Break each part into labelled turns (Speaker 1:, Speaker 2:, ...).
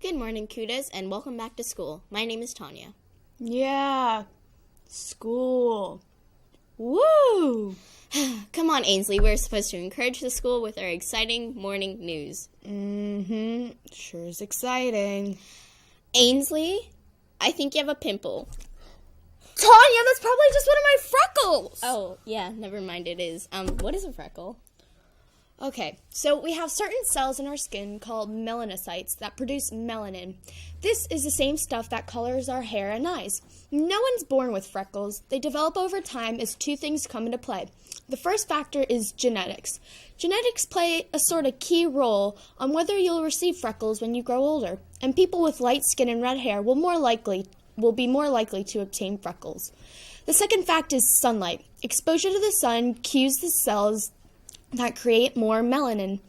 Speaker 1: Good morning, Cudas, and welcome back to school. My name is Tanya.
Speaker 2: Yeah, school. Woo!
Speaker 1: Come on, Ainsley, we're supposed to encourage the school with our exciting morning news.
Speaker 2: Sure is exciting.
Speaker 1: Ainsley, I think you have a pimple.
Speaker 2: Tanya, that's probably just one of my freckles!
Speaker 1: Oh, yeah, never mind, it is. What is a freckle?
Speaker 2: Okay, so we have certain cells in our skin called melanocytes that produce melanin. This is the same stuff that colors our hair and eyes. No one's born with freckles. They develop over time as two things come into play. The first factor is genetics. Genetics play a sort of key role on whether you'll receive freckles when you grow older, and people with light skin and red hair will be more likely to obtain freckles. The second fact is sunlight. Exposure to the sun cues the cells that create more melanin.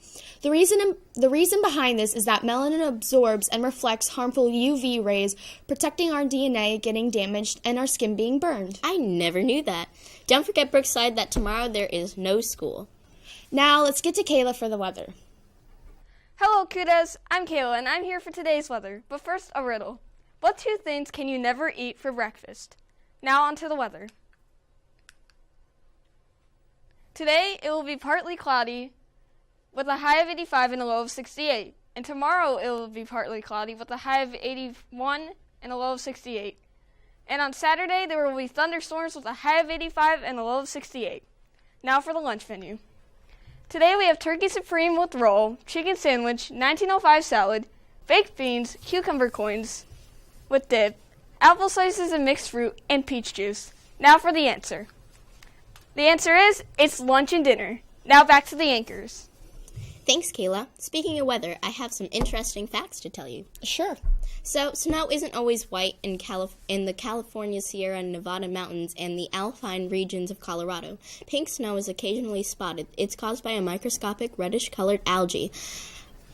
Speaker 2: The reason behind this is that melanin absorbs and reflects harmful UV rays, protecting our DNA getting damaged and our skin being burned.
Speaker 1: I never knew that. Don't forget, Brookside, that tomorrow there is no school.
Speaker 2: Now let's get to Kayla for the weather.
Speaker 3: Hello, Cudas. I'm Kayla, and I'm here for today's weather. But first, a riddle. What two things can you never eat for breakfast? Now on to the weather. Today, it will be partly cloudy with a high of 85 and a low of 68. And tomorrow, it will be partly cloudy with a high of 81 and a low of 68. And on Saturday, there will be thunderstorms with a high of 85 and a low of 68. Now for the lunch menu. Today, we have turkey supreme with roll, chicken sandwich, 1905 salad, baked beans, cucumber coins with dip, apple slices and mixed fruit, and peach juice. Now for the answer. The answer is, it's lunch and dinner. Now back to the anchors.
Speaker 1: Thanks, Kayla. Speaking of weather, I have some interesting facts to tell you.
Speaker 2: Sure.
Speaker 1: So, snow isn't always white in the California, Sierra Nevada mountains and the alpine regions of Colorado. Pink snow is occasionally spotted. It's caused by a microscopic reddish-colored algae,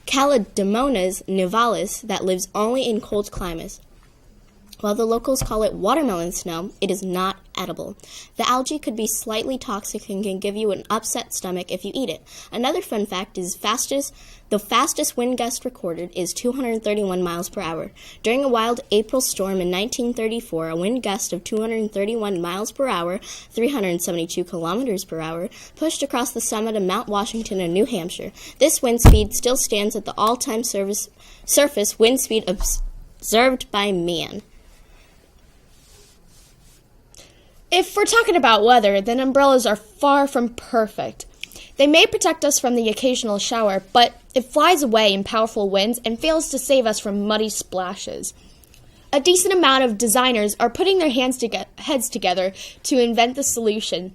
Speaker 1: Calodemonas nivalis, that lives only in cold climates. While the locals call it watermelon snow, it is not edible. The algae could be slightly toxic and can give you an upset stomach if you eat it. Another fun fact is the fastest wind gust recorded is 231 miles per hour. During a wild April storm in 1934, a wind gust of 231 miles per hour, 372 kilometers per hour, pushed across the summit of Mount Washington in New Hampshire. This wind speed still stands at the all-time surface wind speed observed by man.
Speaker 2: If we're talking about weather, then umbrellas are far from perfect. They may protect us from the occasional shower, but it flies away in powerful winds and fails to save us from muddy splashes. A decent amount of designers are putting their heads together to invent the solution.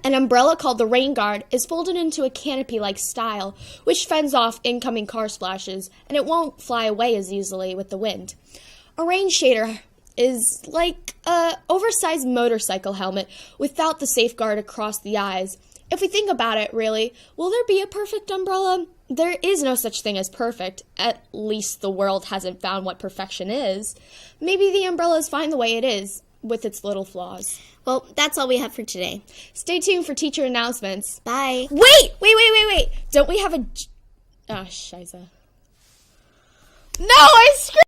Speaker 2: An umbrella called the Rain Guard is folded into a canopy-like style, which fends off incoming car splashes, and it won't fly away as easily with the wind. A rain shader is like a oversized motorcycle helmet without the safeguard across the eyes. If we think about it, really, will there be a perfect umbrella? There is no such thing as perfect. At least the world hasn't found what perfection is. Maybe the umbrella is fine the way it is, with its little flaws.
Speaker 1: Well, that's all we have for today.
Speaker 2: Stay tuned for teacher announcements.
Speaker 1: Bye.
Speaker 2: Wait. Don't we have a... Oh, shiza. No, I screwed